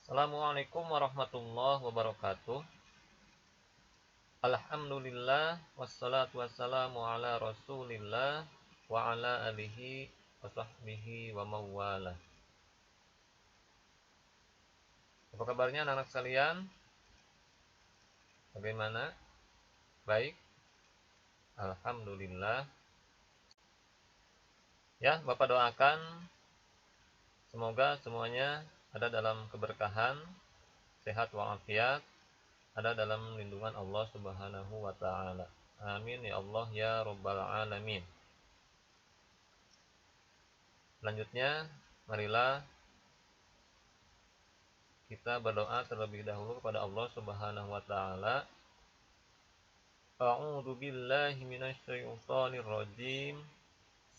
Assalamualaikum warahmatullahi wabarakatuh. Alhamdulillah wassalatu wassalamu ala Rasulillah wa ala alihi wa sahbihi wa mawalah. Apa kabarnya anak-anak sekalian? Bagaimana? Baik? Alhamdulillah. Ya, Bapak doakan semoga semuanya ada dalam keberkahan, sehat walafiat, ada dalam lindungan Allah Subhanahu wa taala. Amin ya Allah ya rabbal alamin. Selanjutnya, marilah kita berdoa terlebih dahulu kepada Allah Subhanahu wa taala. A'udzu billahi minasyaitonir rajim.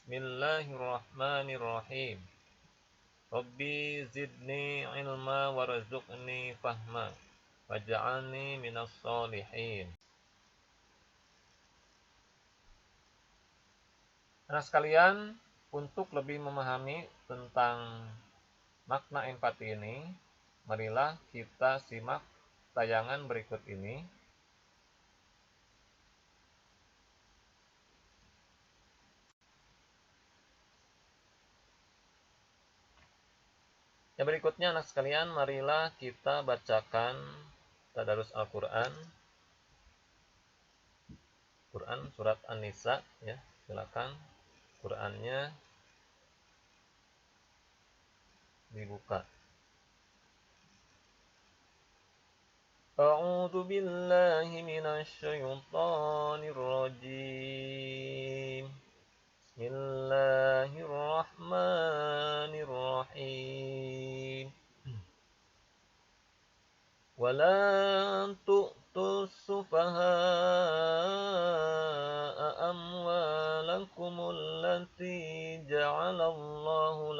Bismillahirrahmanirrahim. Rabbi zidni ilma warzuqni fahma waj'alni minas sholihin. Nah sekalian, untuk lebih memahami tentang makna empati ini, marilah kita simak tayangan berikut ini. Yang berikutnya anak sekalian, marilah kita bacakan tadarus Al-Quran. Quran surat An-Nisa, ya, silakan Qurannya dibuka. A'udzu billahi minasyaitonir rajim. Bismillahirrahmanirrahim. Wala tu'tus sufaha'a amwalakum allati ja'alallahu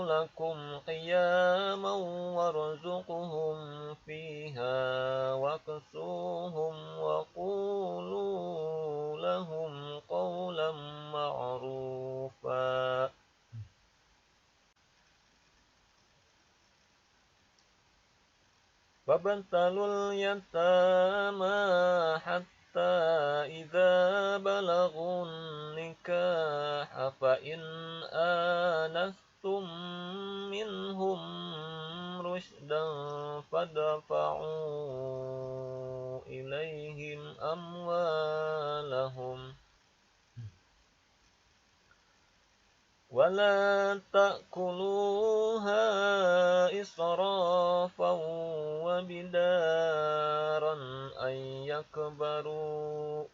lakum qiyaman warzuquhum fiha waksuhum wa qulu lahum qawlan ma'rufa. Wabtalul yatama hatta idza balagun nikah fa in anastum minhum rushdan fadfa'u ilaihim amwalahum ولا تأكلوها إسرافا وبدارا أن يكبروا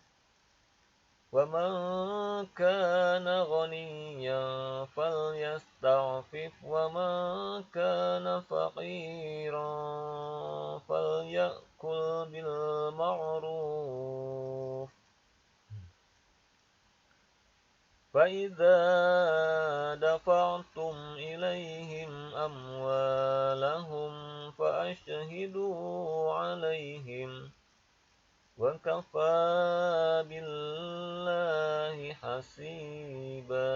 ومن كان غنيا فليستعفف ومن كان فقيرا فليأكل بالمعروف فإذا دفعتم إليهم أموالهم فأشهدوا عليهم وكفى بالله حسيبا.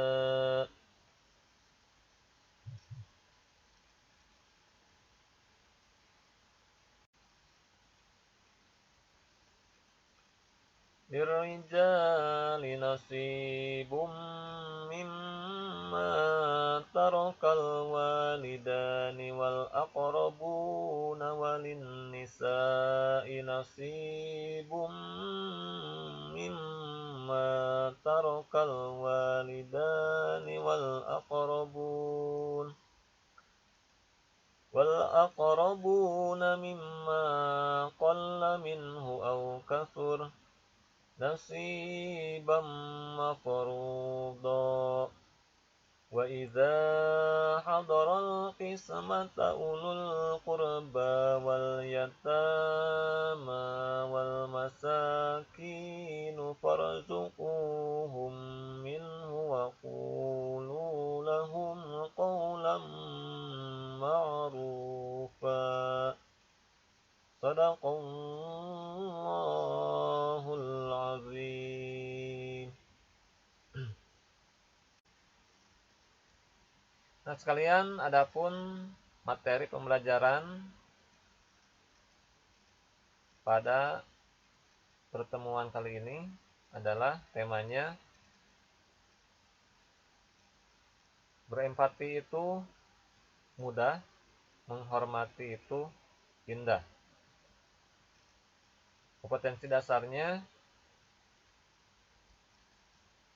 للرجال نصيب مما ترك الوالدان والأقربون وللنساء نصيب مما ترك الوالدان والأقربون مما قل منه أو كثر نصيبا مفروضا. وإذا حضر القسمة أولو القربى واليتامى والمساكين فارزقوهم منه وقولوا لهم قولا معروفا. صدق الله العظيم. Nah, sekalian, adapun materi pembelajaran pada pertemuan kali ini adalah temanya berempati itu mudah, menghormati itu indah. Kompetensi dasarnya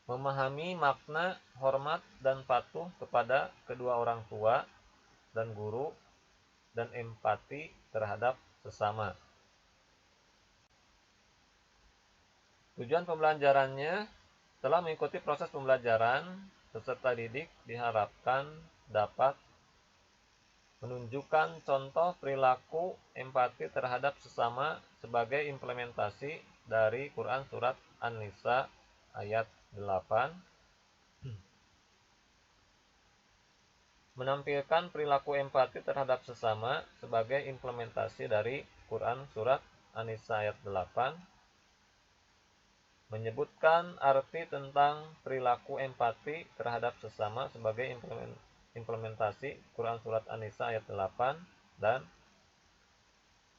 memahami makna hormat dan patuh kepada kedua orang tua dan guru dan empati terhadap sesama. Tujuan pembelajarannya, setelah mengikuti proses pembelajaran, peserta didik diharapkan dapat menunjukkan contoh perilaku empati terhadap sesama sebagai implementasi dari Quran Surat An-Nisa ayat 8, menampilkan perilaku empati terhadap sesama sebagai implementasi dari Quran Surat An-Nisa ayat 8, menyebutkan arti tentang perilaku empati terhadap sesama sebagai implementasi Quran Surat An-Nisa ayat 8, dan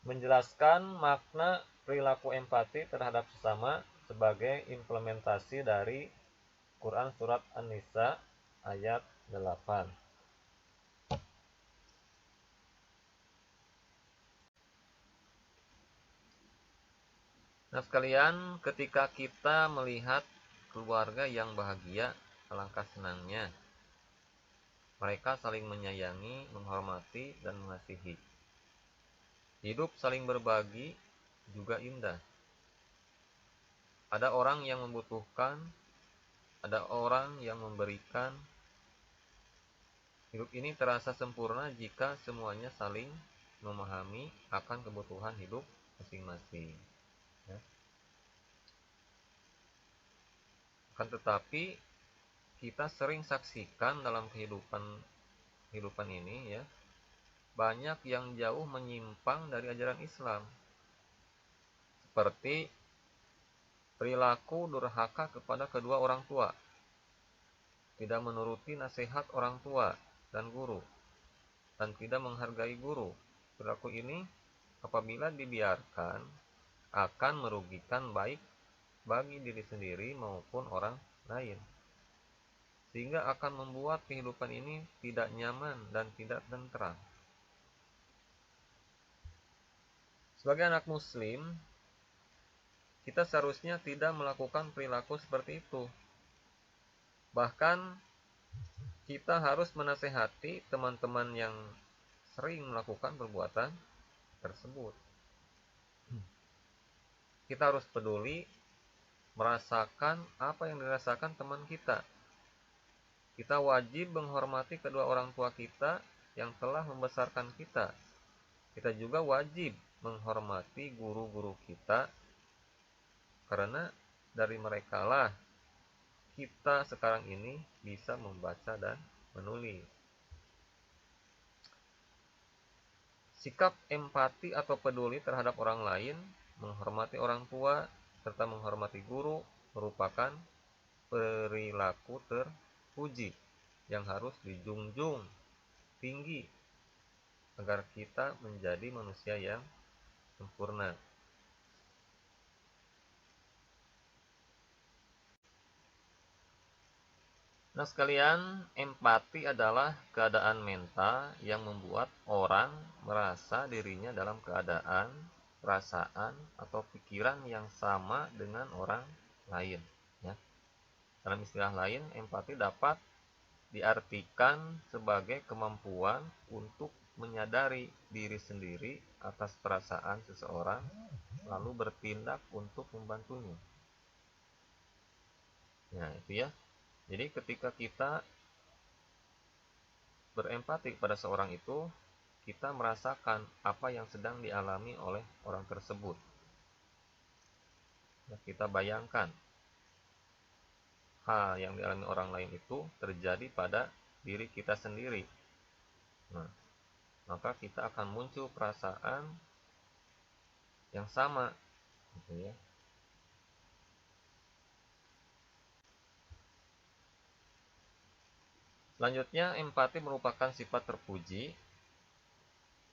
menjelaskan makna perilaku empati terhadap sesama sebagai implementasi dari Quran Surat An-Nisa ayat 8. Nah sekalian, ketika kita melihat keluarga yang bahagia, alangkah senangnya mereka saling menyayangi, menghormati, dan mengasihi. Hidup saling berbagi juga indah. Ada orang yang membutuhkan, ada orang yang memberikan. Hidup ini terasa sempurna jika semuanya saling memahami akan kebutuhan hidup masing-masing. Ya. Akan tetapi kita sering saksikan dalam kehidupan ini, ya, banyak yang jauh menyimpang dari ajaran Islam, seperti perilaku durhaka kepada kedua orang tua, tidak menuruti nasihat orang tua dan guru, dan tidak menghargai guru. Perilaku ini apabila dibiarkan akan merugikan baik bagi diri sendiri maupun orang lain, sehingga akan membuat kehidupan ini tidak nyaman dan tidak tentram. Sebagai anak muslim, kita seharusnya tidak melakukan perilaku seperti itu. Bahkan kita harus menasehati teman-teman yang sering melakukan perbuatan tersebut. Kita harus peduli merasakan apa yang dirasakan teman kita. Kita wajib menghormati kedua orang tua kita yang telah membesarkan kita. Kita juga wajib menghormati guru-guru kita, karena dari merekalah kita sekarang ini bisa membaca dan menulis. Sikap empati atau peduli terhadap orang lain, menghormati orang tua, serta menghormati guru merupakan perilaku terpuji yang harus dijunjung tinggi agar kita menjadi manusia yang sempurna. Nah sekalian, empati adalah keadaan mental yang membuat orang merasa dirinya dalam keadaan, perasaan, atau pikiran yang sama dengan orang lain. Ya. Dalam istilah lain, empati dapat diartikan sebagai kemampuan untuk menyadari diri sendiri atas perasaan seseorang, lalu bertindak untuk membantunya. Nah, itu ya. Jadi ketika kita berempati kepada seorang itu, kita merasakan apa yang sedang dialami oleh orang tersebut. Nah, kita bayangkan hal yang dialami orang lain itu terjadi pada diri kita sendiri. Nah, maka kita akan muncul perasaan yang sama, gitu ya. Selanjutnya, empati merupakan sifat terpuji.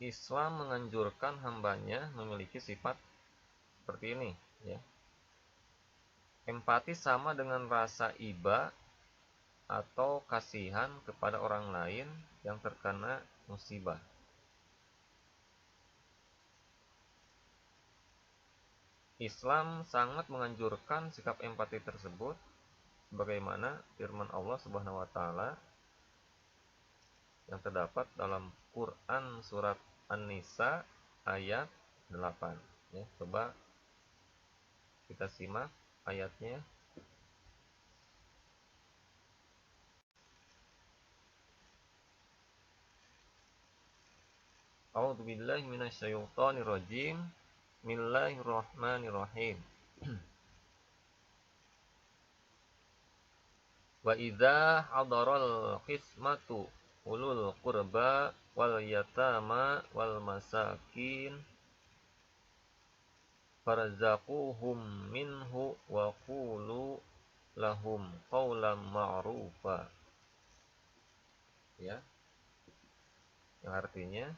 Islam menganjurkan hambanya memiliki sifat seperti ini, ya. Empati sama dengan rasa iba atau kasihan kepada orang lain yang terkena musibah. Islam sangat menganjurkan sikap empati tersebut sebagaimana firman Allah Subhanahu wa taala yang terdapat dalam Quran surat An-Nisa ayat 8, ya. Coba kita simak ayatnya. A'udzubillahi minasyaitonirrajim. Bismillahirrahmanirrahim. Wa idza hadaral qismatu ulul qurba wal yatama wal masakin farzaquhum minhu wa qulu lahum qawlan ma'rufa. Ya, yang artinya,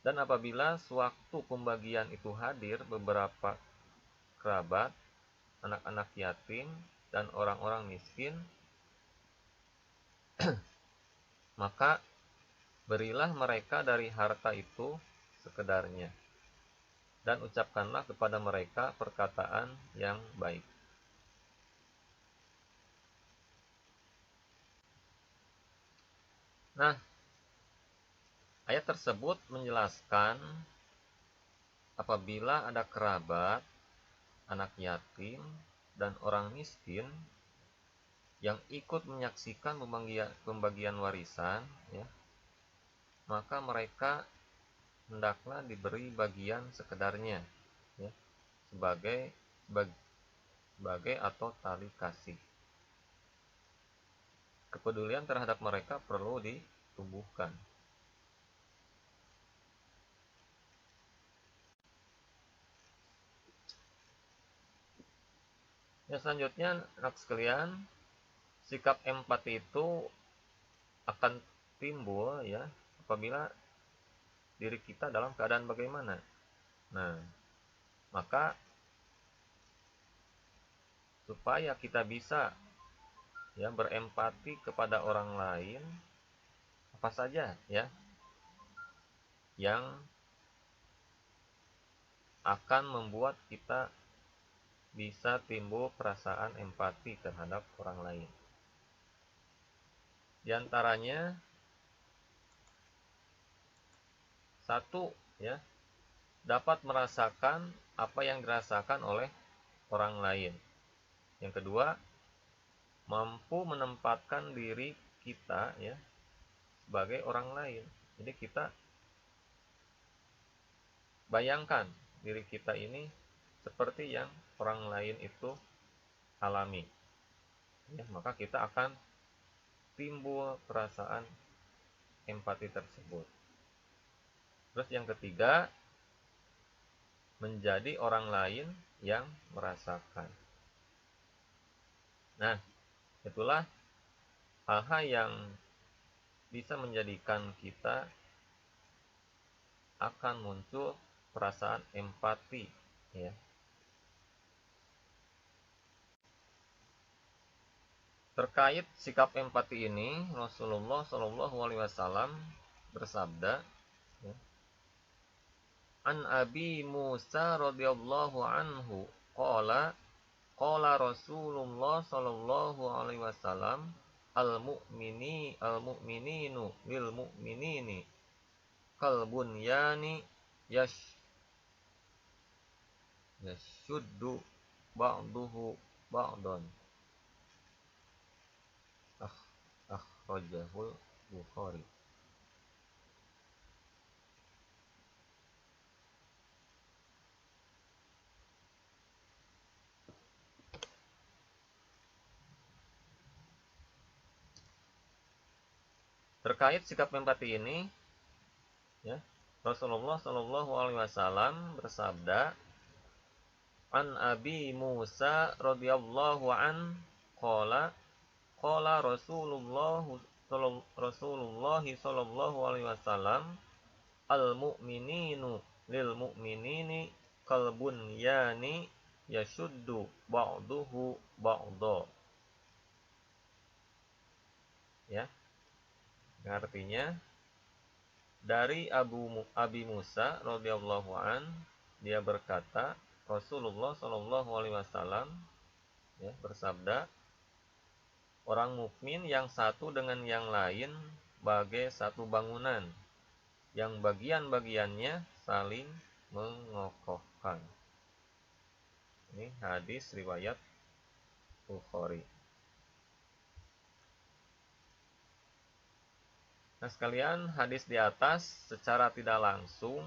dan apabila sewaktu pembagian itu hadir beberapa kerabat, anak-anak yatim, dan orang-orang miskin, maka berilah mereka dari harta itu sekedarnya, dan ucapkanlah kepada mereka perkataan yang baik. Nah, ayat tersebut menjelaskan apabila ada kerabat, anak yatim, dan orang miskin yang ikut menyaksikan pembagian warisan, ya, maka mereka hendaklah diberi bagian sekedarnya, ya, sebagai atau tali kasih. Kepedulian terhadap mereka perlu ditumbuhkan. Ya, selanjutnya, anak sekalian, sikap empati itu akan timbul, ya, apabila diri kita dalam keadaan bagaimana. Nah, maka supaya kita bisa, ya, berempati kepada orang lain, apa saja, ya, yang akan membuat kita bisa timbul perasaan empati terhadap orang lain. Di antaranya, satu, ya, dapat merasakan apa yang dirasakan oleh orang lain. Yang kedua, mampu menempatkan diri kita, ya, sebagai orang lain. Jadi kita bayangkan diri kita ini seperti yang orang lain itu alami, ya, maka kita akan timbul perasaan empati tersebut. Terus yang ketiga, menjadi orang lain yang merasakan. Nah, itulah hal-hal yang bisa menjadikan kita akan muncul perasaan empati, ya. Terkait sikap empati ini, Rasulullah Shallallahu Alaihi Wasallam bersabda, ya, An Abi Musa radhiyallahu anhu qala Rasulullah Shallallahu Alaihi Wasallam al-mu'mininu lil mu'minini kal bunyani yashuddu ba'duhu ba'dan. Akhrajahul Bukhari. Terkait sikap empati ini, ya, Rasulullah Shallallahu Alaihi Wasallam bersabda, An Abi Musa radhiyallahu an qala qala Rasulullah sallallahu alaihi wasallam al mu'mininu lil mu'minini kal bunyani yashuddu ba'duhu ba'dha. Ya, artinya dari Abi Musa radhiyallahu an, dia berkata, Rasulullah sallallahu alaihi wasallam ya bersabda, orang mukmin yang satu dengan yang lain bagai satu bangunan yang bagian-bagiannya saling mengokohkan. Ini hadis riwayat Bukhari. Nah sekalian, hadis di atas secara tidak langsung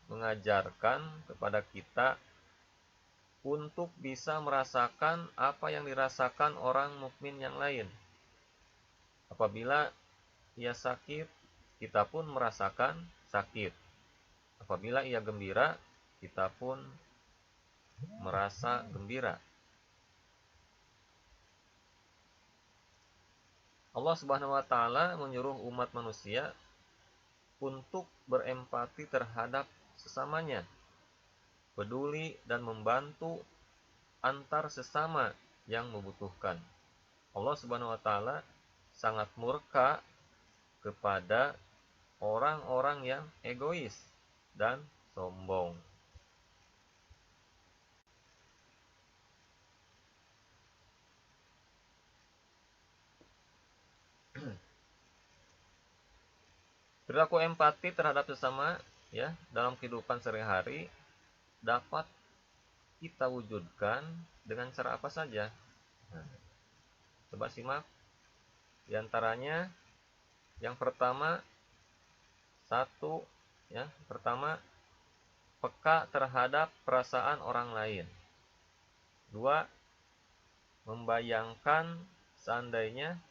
mengajarkan kepada kita untuk bisa merasakan apa yang dirasakan orang mukmin yang lain. Apabila ia sakit, kita pun merasakan sakit. Apabila ia gembira, kita pun merasa gembira. Allah Subhanahu wa taala menyuruh umat manusia untuk berempati terhadap sesamanya, peduli dan membantu antar sesama yang membutuhkan. Allah Subhanahu wa taala sangat murka kepada orang-orang yang egois dan sombong. Perilaku empati terhadap sesama ya dalam kehidupan sehari-hari dapat kita wujudkan dengan cara apa saja. Nah, coba simak. Di antaranya yang pertama peka terhadap perasaan orang lain. 2, membayangkan seandainya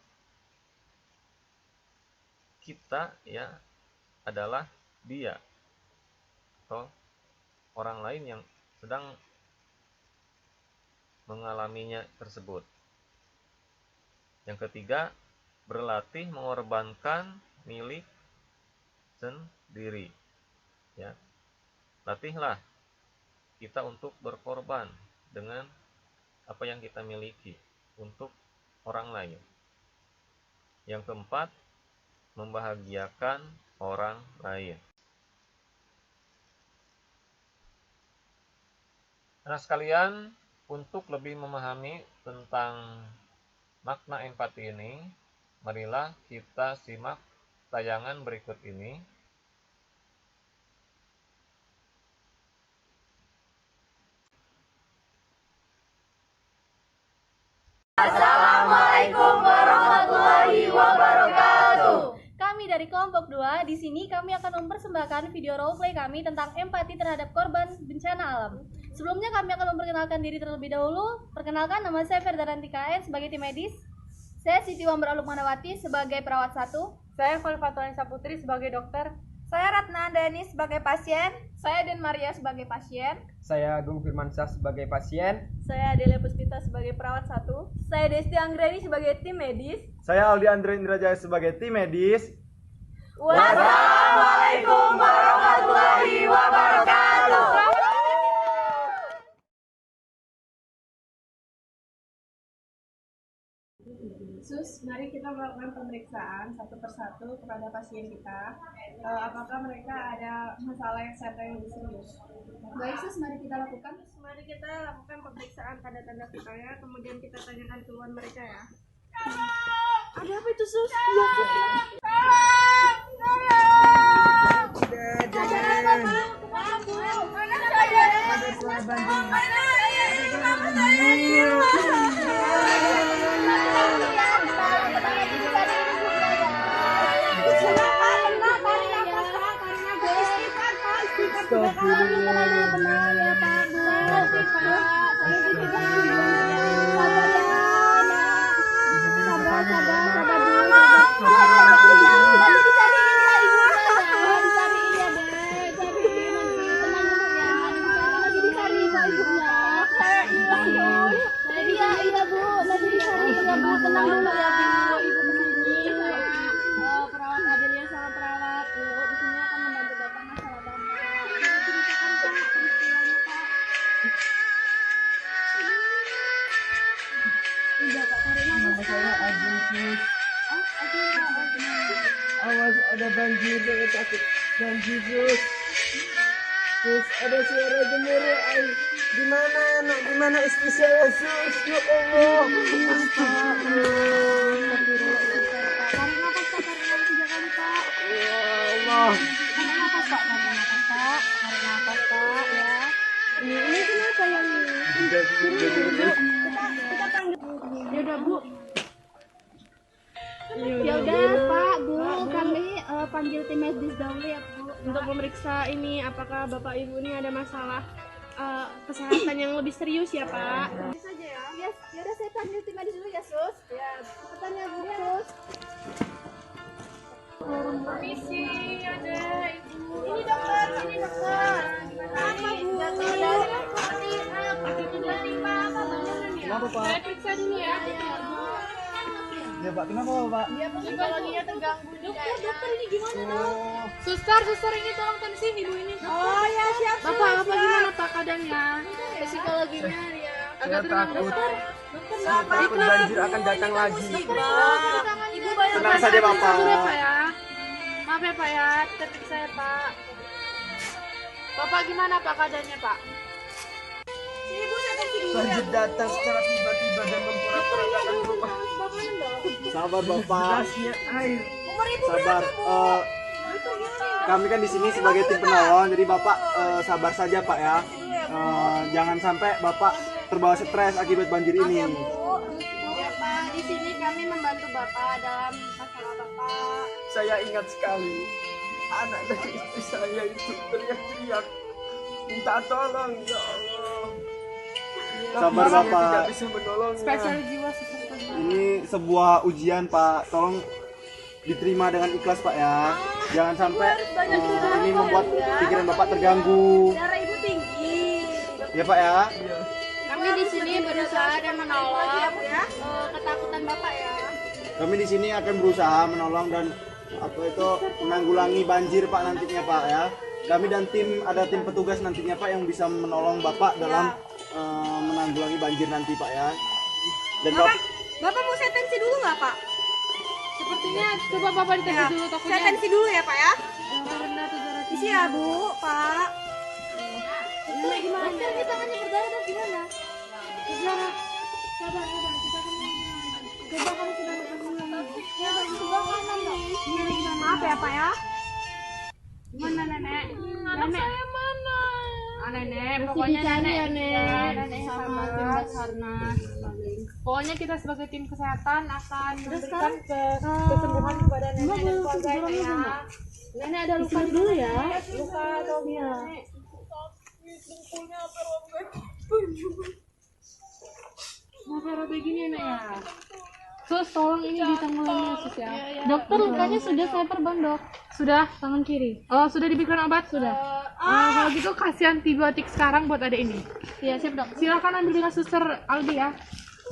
kita ya adalah dia atau orang lain yang sedang mengalaminya tersebut. Yang ketiga, berlatih mengorbankan milik sendiri. Ya. Latihlah kita untuk berkorban dengan apa yang kita miliki untuk orang lain. Yang keempat, membahagiakan orang lain. Nah sekalian, untuk lebih memahami tentang makna empati ini, marilah kita simak tayangan berikut ini. Assalamualaikum warahmatullahi wabarakatuh. Kami dari kelompok 2, di sini kami akan mempersembahkan video roleplay kami tentang empati terhadap korban bencana alam. Sebelumnya kami akan memperkenalkan diri terlebih dahulu. Perkenalkan, nama saya Ferdaranti KN sebagai tim medis. Saya Siti Wamber Lukmanawati sebagai perawat 1. Saya Khalifatullah Putri sebagai dokter. Saya Ratna Andani sebagai pasien. Saya Den Maria sebagai pasien. Saya Agung Firmansyah sebagai pasien. Saya Delia Puspita sebagai perawat 1. Saya Desti Anggreni sebagai tim medis. Saya Aldi Andre Indrajaya sebagai tim medis. Wassalamualaikum warahmatullahi wabarakatuh. Sus, mari kita melakukan pemeriksaan satu persatu kepada pasien kita. Apakah mereka ada masalah kesehatan yang lebih serius? Baik Sus, mari kita lakukan. Mari kita lakukan pemeriksaan tanda-tanda vitalnya, kemudian kita tanyakan keluhan mereka ya. Ada apa itu Sus? Tenang dulu ya. ada banjir dengan takut banjir Sus. Sus, ada suara gemuruh air. Gimana anak, gimana istri saya Sus? Ya Allah. Tarik nafas Pak, tarik nafas 3 kali Pak. Ya Allah. Tarik nafas Pak, tarik nafas Pak. Tarik nafas Pak ya. Ini kenapa ya ini? Kita panggil. Ya udah Bu. Ya udah Pak, Bu, kami panggil tim medis dahulu ya Bu. Untuk memeriksa ini apakah Bapak Ibu ini ada masalah kesehatan yang lebih serius ya Pak? Saja ya. Ya, udah saya panggil tim medis dulu ya Sus. Ya, cepetan ya Bu Sus. Permisi, ada Ibu. Ini dokter, ini dokter. Apa Bu? Kenapa Pak? Saya periksa dulu ya. Ya Pak, kenapa Pak? Psikologinya terganggu. Dokter ini gimana dok? Suster ini tolong tensin Ibu ini. Oh ya siap. Bapak gimana Pak keadaannya? Psikologinya ya. Saya takut. Saya takut banjir akan datang lagi. Ibu bayar. Tenang saja Bapak. Dulu ya Pak ya. Maaf ya Pak ya, terperiksa ya Pak. Bapak gimana Pak keadaannya Pak? Ibu saya kasih dulu. Banjir datang secara tiba-tiba dan memporak-porandakan rumah. Sabar Bapak. Air. Umur ibu Sabar. berapa Bu? Kami kan di sini sebagai tim penolong, jadi Bapak sabar saja Pak ya. Jangan sampai Bapak terbawa stres akibat banjir ini. Ya Pak, di sini kami membantu Bapak dalam masalah Bapak. Saya ingat sekali anak dari istri saya itu teriak-teriak minta tolong ya Allah. Sabar Tapi saya Bapak. tidak bisa menolongnya. Spesial jiwa suster. Ini sebuah ujian Pak, tolong diterima dengan ikhlas Pak ya. Jangan sampai ini membuat pikiran Bapak terganggu. Darah ibu tinggi. Ya Pak ya. Kami di sini berusaha dan menolong ketakutan Bapak ya. Kami di sini akan berusaha menolong dan menanggulangi banjir Pak nantinya Pak ya. Kami dan ada tim petugas nantinya Pak yang bisa menolong Bapak dalam menanggulangi banjir nanti Pak ya. Dan Bapak mau saya tensi dulu nggak Pak? Sepertinya coba Bapak dites dulu Saya takutnya. tensi dulu ya Pak ya? Yang rendah 700. Isi ya Bu, Pak. Dokter, gimana? Dokter, ini tangannya berdarah dok, gimana? Sabar. Kita akan coba kamu sudah berkenan. Ya, bagi sebelah kanan dok. Maaf ya Pak ya. Mana nenek? Anak saya mana? Nenek, pokoknya nenek ya, Nek. sama tim Basarnas. Pokoknya kita sebagai tim kesehatan akan memberikan kesembuhan kepada nenek dan keluarganya ya. Nenek ada luka dulu ya? Luka atau nenek? Sampai robek gini nek ya. Sus, tolong ini ditanggulangi ya, Sus ya. Dokter, lukanya sudah saya perban dok. Sudah tangan kiri. Oh, sudah diberikan obat sudah. Kalau gitu kasih antibiotik sekarang buat adek ini. Iya siap dok. Silakan ambil dengan suster Aldi ya.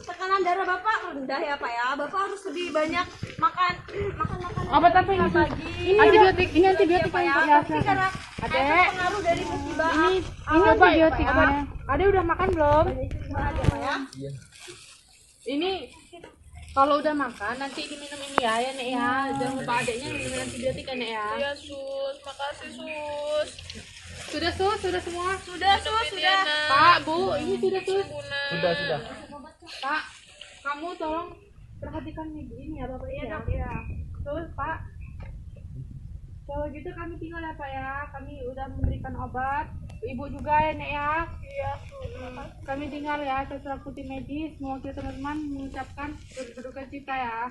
Tekanan darah Bapak rendah ya Pak ya. Bapak harus lebih banyak makan makanan Obat apa ini? Antibiotik. Ini antibiotik Pak ya. ya. Tapi karena Adek. efek pengaruh dari musibah Ini antibiotiknya. Adek udah makan belum? aja Pak ya. Ini kalau udah makan nanti diminum ini ya Nek ya. Jangan lupa adeknya minum antibiotik ya Nek ya. Iya sus, makasih sus. Sudah Sus, sudah semua? Sudah sus, sudah. Pak, Bu, ini sudah Sus. Sudah. Pak, kamu tolong perhatikan ini ya Bapak ya. Iya. Terus Pak, kalau gitu kami tinggal ya Pak ya. Kami udah memberikan obat. Ibu juga ya Nek ya. Iya. Kami tinggal ya. Saya selaku tim medis mewakili teman-teman mengucapkan berduka cita ya.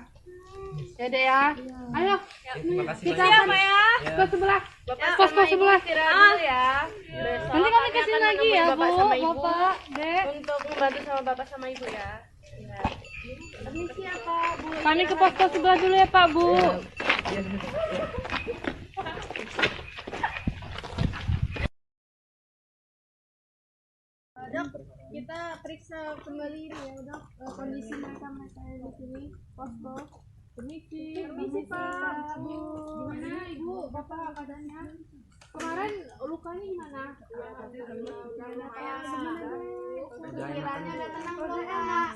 Ya Dek ya. Ayo. Kita Iya Pak ya. ke sebelah. Pos sebelah. Ya. Nanti kami kesini lagi ya Bu, Bapak, Dek. Untuk membantu sama Bapak sama Ibu ya. Permisi ya Pak, Bu. Kami ke pos sebelah dulu ya Pak, Bu. Dok, kita periksa kembali ini ya dok kondisi mereka di sini posko. Permisi Pak, Bu. Gimana Ibu, Bapak keadaannya? Kemarin lukanya gimana? Kiranya udah tenang belum Kak?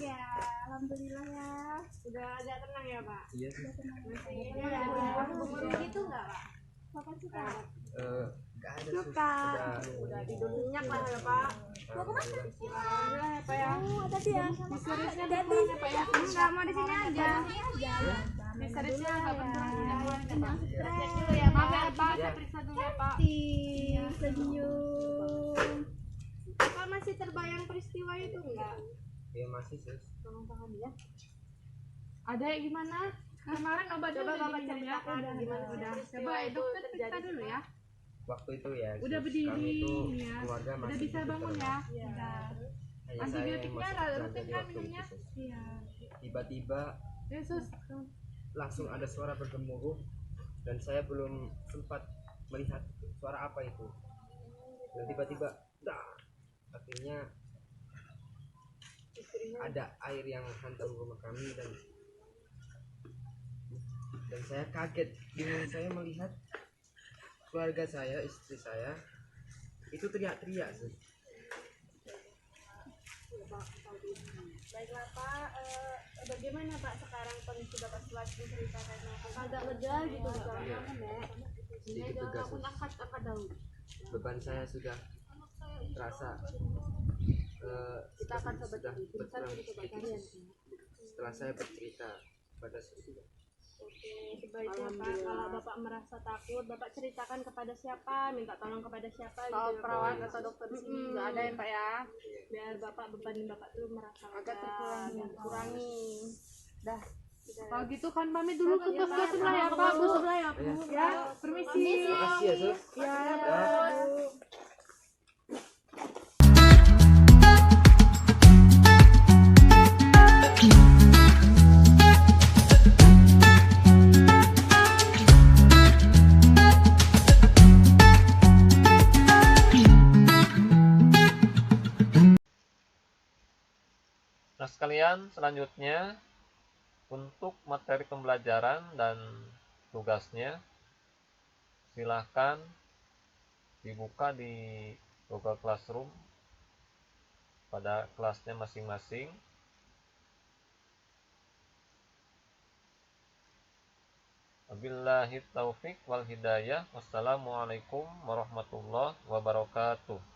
Ya, alhamdulillah ya. Sudah agak tenang ya Pak? Iya. Masih ada gemuruh gitu nggak Pak? Nggak ada sudah Tidur nyenyak lah ya Pak. Mau kemana? Udah ya Pak ya. Tadi ya. Seriusnya berkurang ya Pak ya. Enggak mau di sini aja. Seriusnya nggak berkurang ya Pak. Cek dulu ya Pak. Maaf ya Pak, saya periksa dulu ya Pak. Senyum. Pak masih terbayang peristiwa itu enggak? ya masih sus. Ada yang gimana? Kemarin obatnya Coba udah Bapak diminum ya? ceritakan gimana Udah. peristiwa Coba itu dokter terjadi. periksa dulu ya. Waktu itu ya Udah sus, berdiri kami itu ya. keluarga Udah masih bisa hidup bangun terus. ya. Udah. Hanya saya yang Antibiotiknya masih rutin terjadi kan waktu itu minumnya? sus. Iya. Tiba-tiba Yesus. langsung ada suara bergemuruh dan saya belum sempat melihat suara apa itu, dan tiba-tiba dah, akhirnya ada air yang hantam rumah kami dan saya kaget dengan saya melihat keluarga saya, istri saya itu teriak-teriak sus. Baiklah Pak, bagaimana Pak sekarang kondisi Bapak setelah diceritakan? Agak lega gitu Pak? Sedikit tegas sus. Beban saya sudah terasa Kita akan coba sudah cari. berkurang sedikit sus. Setelah saya bercerita pada sus. Oke, sebaiknya Pak, kalau Bapak merasa takut, Bapak ceritakan kepada siapa, minta tolong kepada siapa gitu ya, perawat atau dokter di sini nggak ada ya Pak ya, biar Bapak beban Bapak tuh merasa agak terkurangi. Dah. Kalau gitu kan pamit dulu ke pos sebelah ya Pak, pos sebelah ya Bu. Ya, permisi. Makasih ya sus. Ya, Bu. Nah sekalian, selanjutnya untuk materi pembelajaran dan tugasnya silahkan dibuka di Google Classroom pada kelasnya masing-masing. Wabillahi taufik wal hidayah. Wassalamualaikum warahmatullahi wabarakatuh.